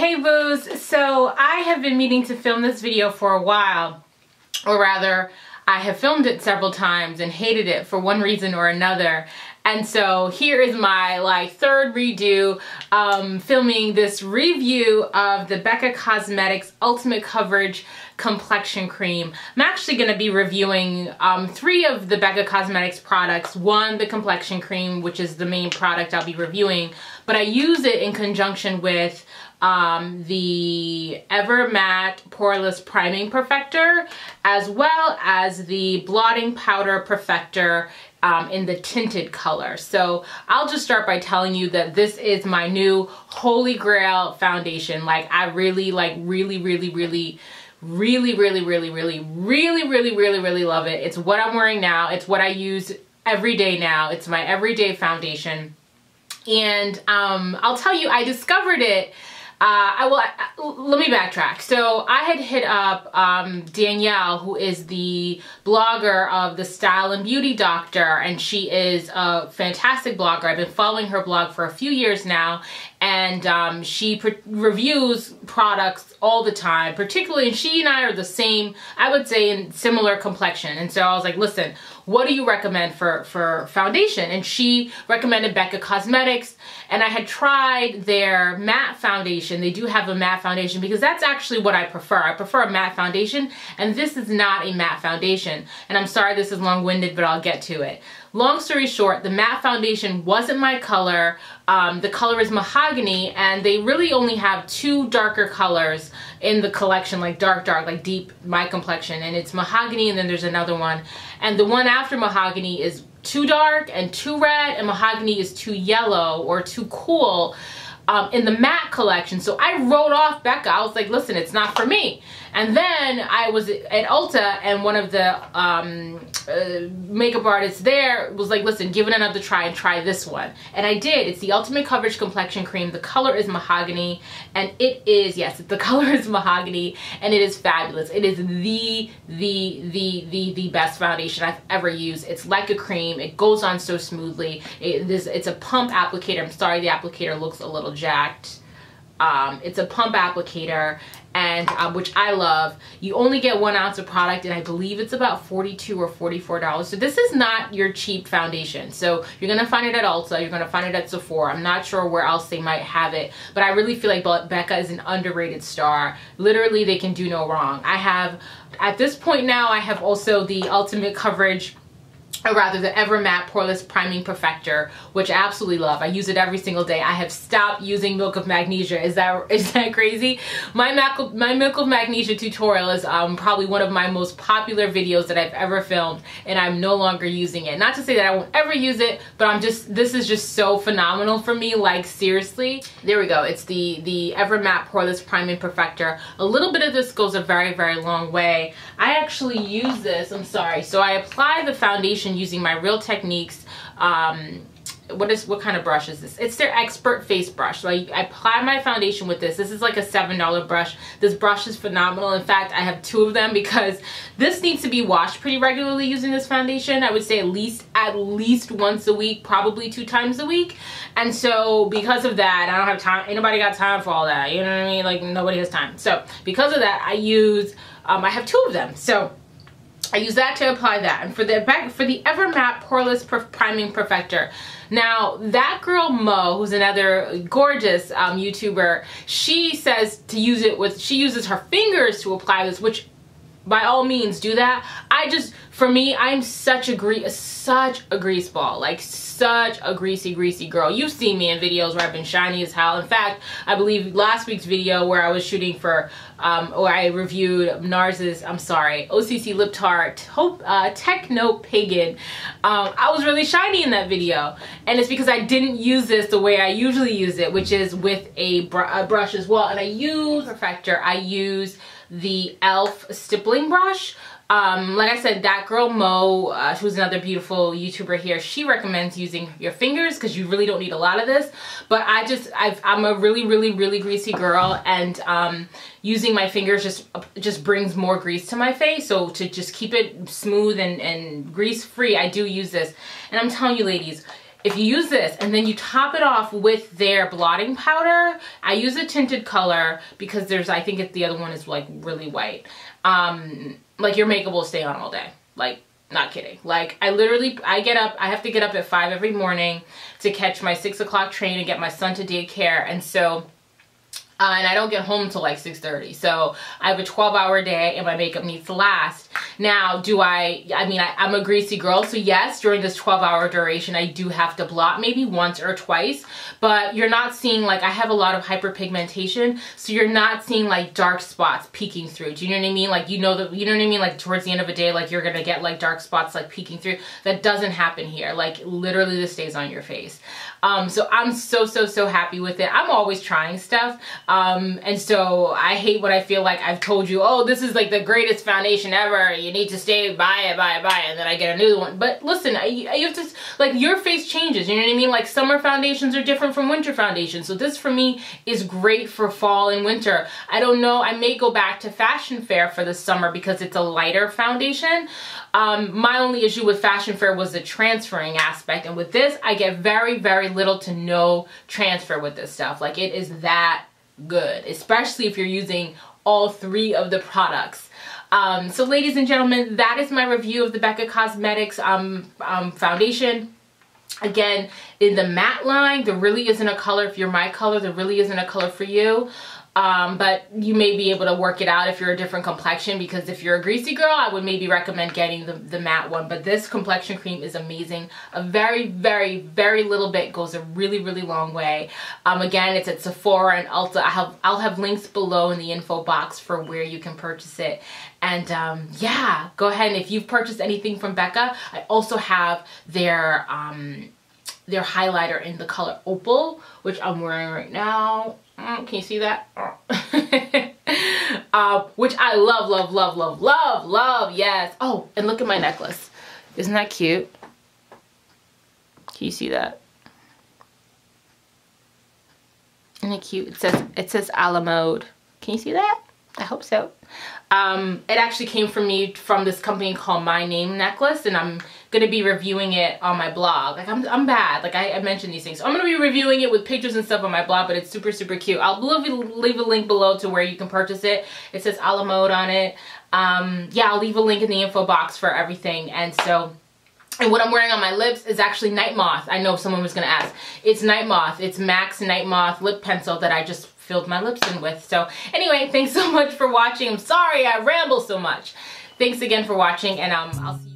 Hey boos, so I have been meaning to film this video for a while, or rather I have filmed it several times and hated it for one reason or another. And so here is my third redo, filming this review of the Becca Cosmetics Ultimate Coverage Complexion Cream. I'm actually going to be reviewing 3 of the Becca Cosmetics products. One, the Complexion Cream, which is the main product I'll be reviewing, but I use it in conjunction with the Ever Matte Poreless Priming Perfector, as well as the Blotting Powder Perfector in the tinted color. So I'll just start by telling you that this is my new holy grail foundation. Like, I really really love it. It's what I'm wearing now. It's what I use every day now. It's my everyday foundation. And I'll tell you, I discovered it. Let me backtrack. So I had hit up Danielle, who is the blogger of the Style and Beauty Doctor, and she is a fantastic blogger. I've been following her blog for a few years now, and she reviews products all the time, particularly, and she and I are the same, I would say, in similar complexion. And so I was like, listen, what do you recommend for foundation? And she recommended Becca Cosmetics, and I had tried their matte foundation. They do have a matte foundation because that's actually what I prefer. I prefer a matte foundation, and this is not a matte foundation. And I'm sorry this is long-winded, but I'll get to it. Long story short, the matte foundation wasn't my color. The color is mahogany, and they really only have 2 darker colors in the collection, like dark, like deep, my complexion, and it's mahogany, and then there's another one. And the one after mahogany is too dark and too red, and mahogany is too yellow or too cool in the matte collection. So I wrote off Becca. I was like, listen, it's not for me. And then I was at Ulta, and one of the makeup artists there was like, listen, give it another try and try this one. And I did. It's the Ultimate Coverage Complexion Cream. The color is mahogany, and it is, yes, the color is mahogany, and it is fabulous. It is the best foundation I've ever used. It's like a cream. It goes on so smoothly. It's a pump applicator. I'm sorry, the applicator looks a little jacked. It's a pump applicator, and which I love. You only get 1 ounce of product, and I believe it's about $42 or $44. So this is not your cheap foundation. So you're gonna find it at Ulta, you're gonna find it at Sephora. I'm not sure where else they might have it, but I really feel like Becca is an underrated star. Literally, they can do no wrong. I have, at this point now, I have also the Ultimate Coverage, or rather the Ever Matte Poreless Priming Perfector, which I absolutely love. I use it every single day. I have stopped using Milk of Magnesia. Is that crazy? My Milk of Magnesia tutorial is probably one of my most popular videos that I've ever filmed, and I'm no longer using it. Not to say that I won't ever use it, but this is just so phenomenal for me, like seriously. There we go. It's the Ever Matte Poreless Priming Perfector. A little bit of this goes a very long way. I actually use this, I'm sorry. So I apply the foundation using my Real Techniques, what kind of brush is this? It's their Expert Face Brush. So I apply my foundation with this. This is like a $7 brush. This brush is phenomenal. In fact, I have 2 of them because this needs to be washed pretty regularly using this foundation. I would say at least once a week, probably 2 times a week. And so because of that, I don't have time. Ain't nobody got time for all that. You know what I mean? Like, nobody has time. So because of that, I use, I have 2 of them. So I use that to apply that. And for the Ever Matte Poreless Priming Perfector, now that girl Mo, who's another gorgeous YouTuber, she says to use it with, she uses her fingers to apply this, which by all means do that. For me, I'm such a grease ball, like such a greasy girl. You've seen me in videos where I've been shiny as hell. In fact, I believe last week's video where I was shooting for, or I reviewed NARS's, OCC Lip Tart Techno Pagan. I was really shiny in that video, and it's because I didn't use this the way I usually use it, which is with a brush as well. And I use Perfector. I use the e.l.f. stippling brush. Like I said, that girl Mo, who's another beautiful YouTuber here, she recommends using your fingers because you really don't need a lot of this. But I'm a really greasy girl, and using my fingers just brings more grease to my face. So to just keep it smooth and grease free, I do use this. And I'm telling you, ladies, if you use this and then you top it off with their blotting powder, I use a tinted color because there's, I think the other one is like really white. Like your makeup will stay on all day. Like, not kidding. Like I have to get up at 5 every morning to catch my 6 o'clock train and get my son to daycare. And so, and I don't get home till like 6:30. So I have a 12-hour day and my makeup needs to last. Now, I'm a greasy girl. So yes, during this 12-hour duration, I do have to blot maybe once or twice, but you're not seeing like, I have a lot of hyperpigmentation. So you're not seeing like dark spots peeking through. Do you know what I mean? Like, you know what I mean? Like towards the end of a day, like you're going to get like dark spots like peeking through. That doesn't happen here. Like literally this stays on your face. So I'm so happy with it. I'm always trying stuff. And so I hate when I feel like I've told you, oh, this is like the greatest foundation ever. You need to stay, buy it. And then I get a new one. But listen, you have to, like your face changes. You know what I mean? Like summer foundations are different from winter foundations. So this for me is great for fall and winter. I don't know. I may go back to Fashion Fair for the summer because it's a lighter foundation. My only issue with Fashion Fair was the transferring aspect. And with this, I get very little to no transfer with this stuff. Like it is that good, especially if you're using all 3 of the products. So ladies and gentlemen, that is my review of the Becca Cosmetics foundation. Again, in the matte line, there really isn't a color. If you're my color, there really isn't a color for you. But you may be able to work it out if you're a different complexion, because if you're a greasy girl, I would maybe recommend getting the matte one. But this complexion cream is amazing. A very little bit goes a really long way. Again, it's at Sephora and Ulta. I'll have links below in the info box for where you can purchase it. And yeah, go ahead, and if you've purchased anything from Becca, I also have their highlighter in the color Opal, which I'm wearing right now. Can you see that? Which I love, yes. Oh, and look at my necklace. Isn't that cute? Can you see that? Isn't it cute? It says a la mode. Can you see that? I hope so. It actually came from this company called My Name Necklace, and I'm gonna be reviewing it on my blog. Like I'm bad, like I mentioned these things. So I'm gonna be reviewing it with pictures and stuff on my blog, but it's super cute. I'll leave a link below to where you can purchase it. It says a la mode on it. Yeah, I'll leave a link in the info box for everything. And what I'm wearing on my lips is actually Night Moth. I know someone was gonna ask. It's Night Moth. It's MAC's Night Moth lip pencil that I just filled my lips in with. So anyway, thanks so much for watching. I'm sorry I ramble so much. Thanks again for watching, and I'll see you.